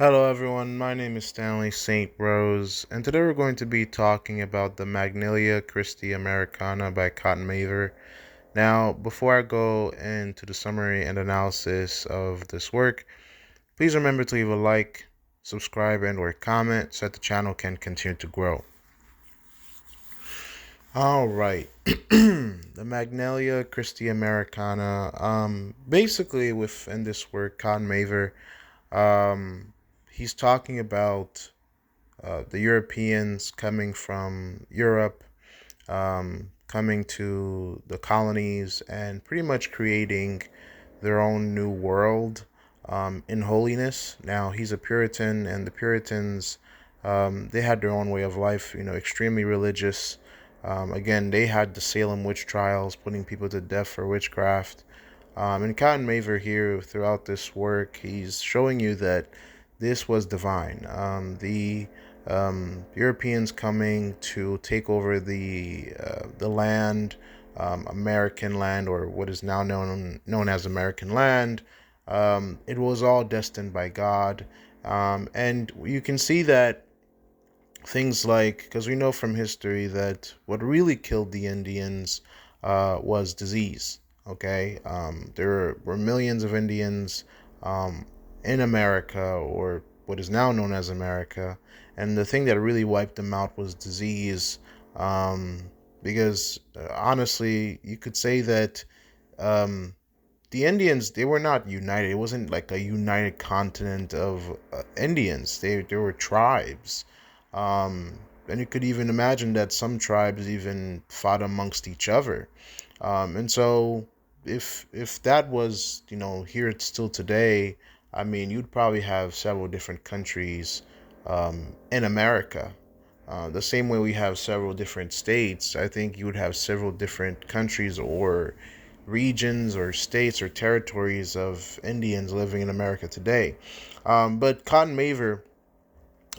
Hello everyone, my name is Stanley St. Rose, and today we're going to be talking about the Magnalia, Christi, Americana by Cotton Mather. Now, before I go into the summary and analysis of this work, please remember to leave a like, subscribe, and or comment so that the channel can continue to grow. Alright, the Magnalia, Christi, Americana. Basically within this work, Cotton Mather, he's talking about the Europeans coming from Europe, coming to the colonies, and pretty much creating their own new world in holiness. Now, he's a Puritan, and the Puritans, they had their own way of life, extremely religious. Again, they had the Salem witch trials, putting people to death for witchcraft. And Cotton Mather here, throughout this work, he's showing you that this was divine. The Europeans coming to take over the land, American land, or what is now known as American land. It was all destined by God, and you can see that things like, because we know from history that what really killed the Indians was disease. Okay, there were millions of Indians in America, or what is now known as America, and the thing that really wiped them out was disease. Because honestly, you could say that the Indians, they were not united. It wasn't like a united continent of Indians. They were tribes. And you could even imagine that some tribes even fought amongst each other. And so if that was, here it's still today, I mean, you'd probably have several different countries in America. The same way we have several different states, I think you would have several different countries or regions or states or territories of Indians living in America today. But Cotton Mather,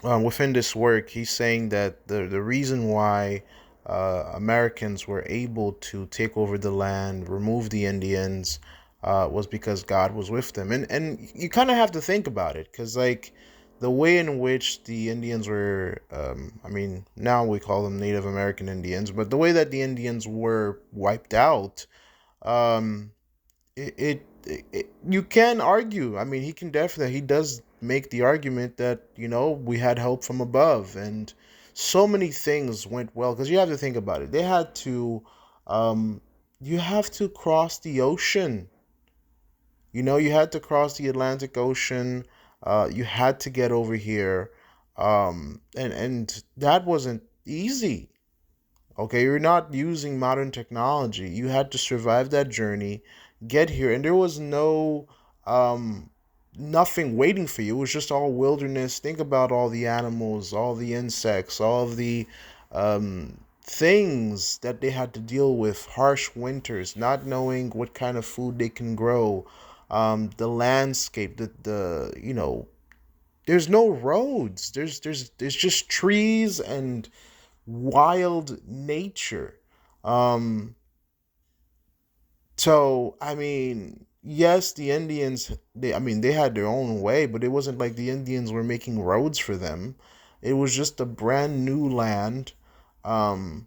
within this work, he's saying that the reason why Americans were able to take over the land, remove the Indians, was because God was with them. And you kind of have to think about it, because like the way in which the Indians were, I mean, now we call them Native American Indians, but the way that the Indians were wiped out, um, you can argue. I mean, he does make the argument that, we had help from above, and so many things went well, because you have to think about it. They had to, you have to cross the ocean. You had to cross the Atlantic Ocean. You had to get over here. And that wasn't easy. Okay, you're not using modern technology. You had to survive that journey, get here, and there was um nothing waiting for you. It was just all wilderness. Think about all the animals, all the insects, all of the things that they had to deal with, harsh winters, not knowing what kind of food they can grow, the landscape, there's no roads. There's just trees and wild nature. Um, so I mean, yes, the Indians, I mean, they had their own way, but it wasn't like the Indians were making roads for them. It was just a brand new land um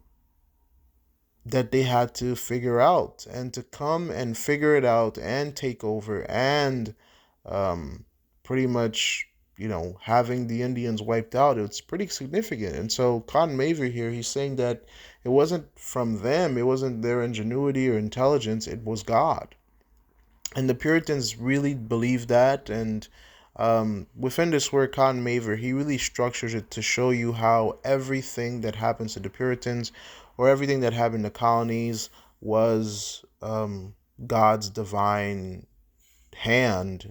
that they had to figure out, and to come and figure it out and take over, and um, pretty much, having the Indians wiped out, it's pretty significant. And so Cotton Mather here, he's saying that it wasn't from them, it wasn't their ingenuity or intelligence, it was God. And the Puritans really believed that. And within this work, Cotton Mather, he really structures it to show you how everything that happens to the Puritans, or everything that happened in the colonies, was God's divine hand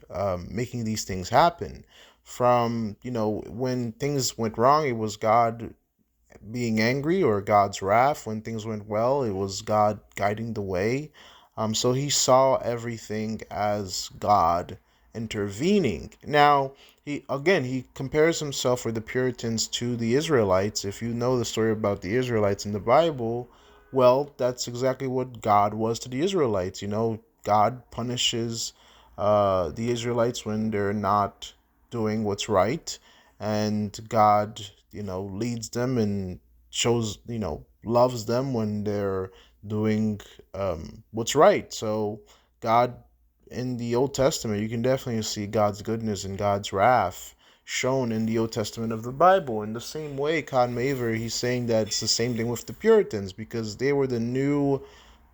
making these things happen. From, when things went wrong, it was God being angry, or God's wrath. When things went well, it was God guiding the way. So he saw everything as God intervening. Now, he compares himself, or the Puritans, to the Israelites. If you know the story about the Israelites in the Bible, well, that's exactly what God was to the Israelites. God punishes the Israelites when they're not doing what's right, and God, leads them and shows, loves them when they're doing what's right. So God, in the Old Testament, you can definitely see God's goodness and God's wrath shown in the Old Testament of the Bible. In the same way, Con Maver, he's saying that it's the same thing with the Puritans, because they were the new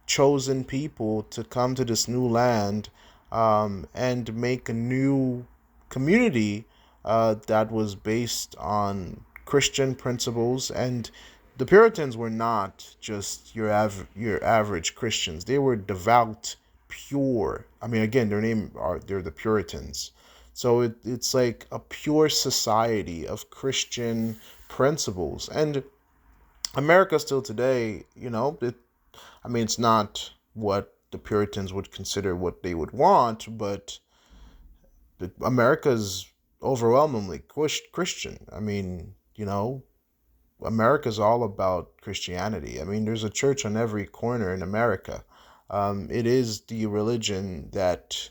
chosen people to come to this new land, and make a new community that was based on Christian principles. And the Puritans were not just your average Christians. They were devout, pure. I mean, again, they're the Puritans. So it's like a pure society of Christian principles. And America still today, I mean, it's not what the Puritans would consider what they would want, but America's overwhelmingly Christian. I mean, America's all about Christianity. I mean, there's a church on every corner in America. It is the religion that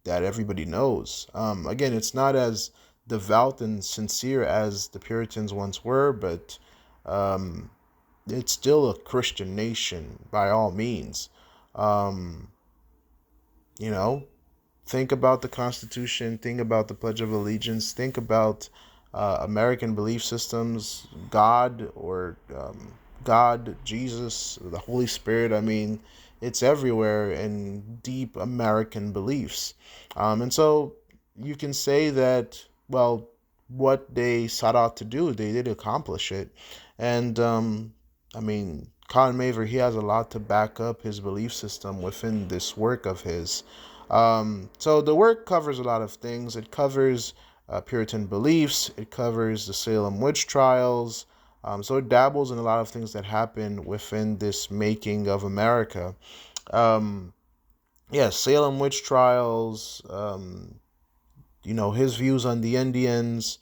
everybody knows. Again, it's not as devout and sincere as the Puritans once were, but um, it's still a Christian nation by all means. Um, you know, think about the Constitution, think about the Pledge of Allegiance, think about American belief systems, God, or God, Jesus, the Holy Spirit. I mean, it's everywhere in deep American beliefs. And so you can say that, well, what they sought out to do, they did accomplish it. And I mean, Colin Maver, he has a lot to back up his belief system within this work of his. So the work covers a lot of things. It covers Puritan beliefs. It covers the Salem witch trials. So it dabbles in a lot of things that happen within this making of America. Um, yeah, Salem witch trials. His views on the Indians,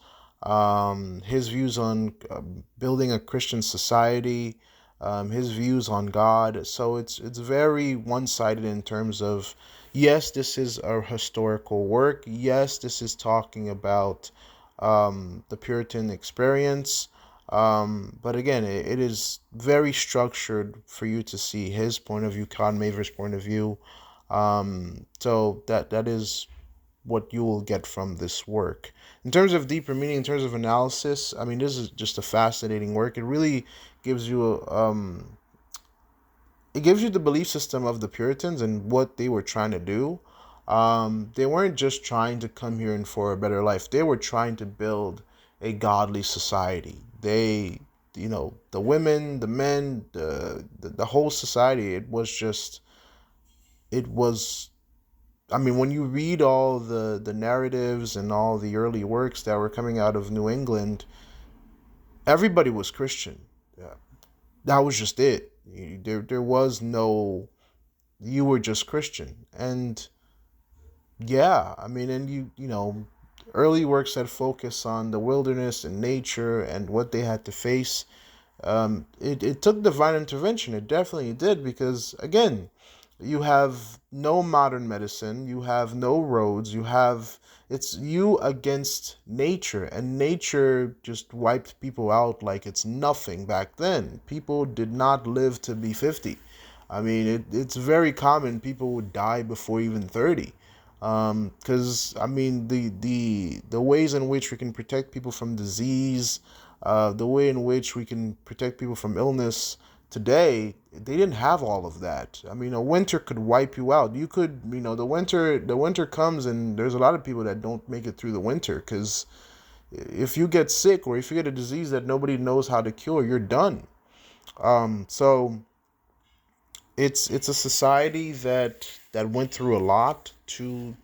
his views on building a Christian society, his views on God. So it's very one-sided in terms of, yes, this is a historical work. Yes, this is talking about the Puritan experience. But again, it is very structured for you to see his point of view, Con Maver's point of view. So that is what you will get from this work. In terms of deeper meaning, in terms of analysis, I mean, this is just a fascinating work. It really gives you it gives you the belief system of the Puritans and what they were trying to do. They weren't just trying to come here and for a better life. They were trying to build a godly society. The women, the men, the whole society. It was I mean, when you read all the narratives and all the early works that were coming out of New England, everybody was Christian. Yeah, that was just it. There was no, you were just Christian. And yeah, I mean, and early works that focus on the wilderness and nature and what they had to face. It took divine intervention. It definitely did, because again, you have no modern medicine, you have no roads, it's you against nature, and nature just wiped people out like it's nothing back then. People did not live to be 50. I mean, it's very common people would die before even 30. Because I mean, the ways in which we can protect people from disease, the way in which we can protect people from illness today, they didn't have all of that. I mean, a winter could wipe you out. You could, the winter comes, and there's a lot of people that don't make it through the winter, because if you get sick or if you get a disease that nobody knows how to cure, you're done. So it's a society that went through a lot to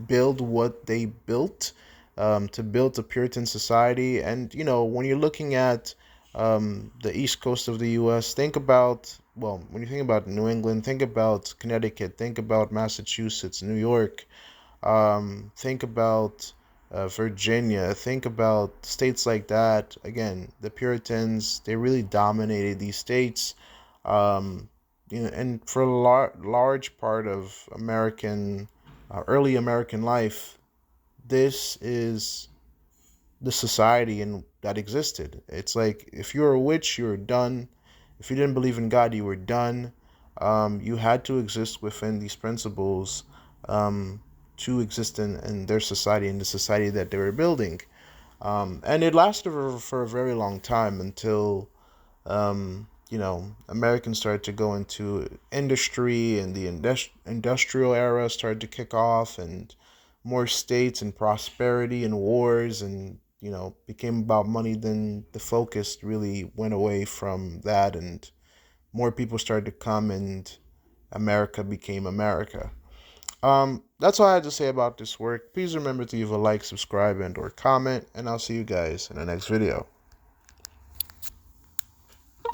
build what they built, to build a Puritan society. And when you're looking at the east coast of the U.S., think about, well, when you think about New England, think about Connecticut, think about Massachusetts, New York, think about Virginia, think about states like that. Again, the Puritans, they really dominated these states. Um, and for a large part of early American life, this is the society in that existed. It's like if you were a witch, you were done. If you didn't believe in God, you were done. You had to exist within these principles to exist in their society, in the society that they were building. And it lasted for a very long time until Americans started to go into industry, and the industrial era started to kick off, and more states and prosperity and wars, and became about money. Then the focus really went away from that, and more people started to come, and America became America. That's all I had to say about this work. Please remember to leave a like, subscribe, and or comment, and I'll see you guys in the next video.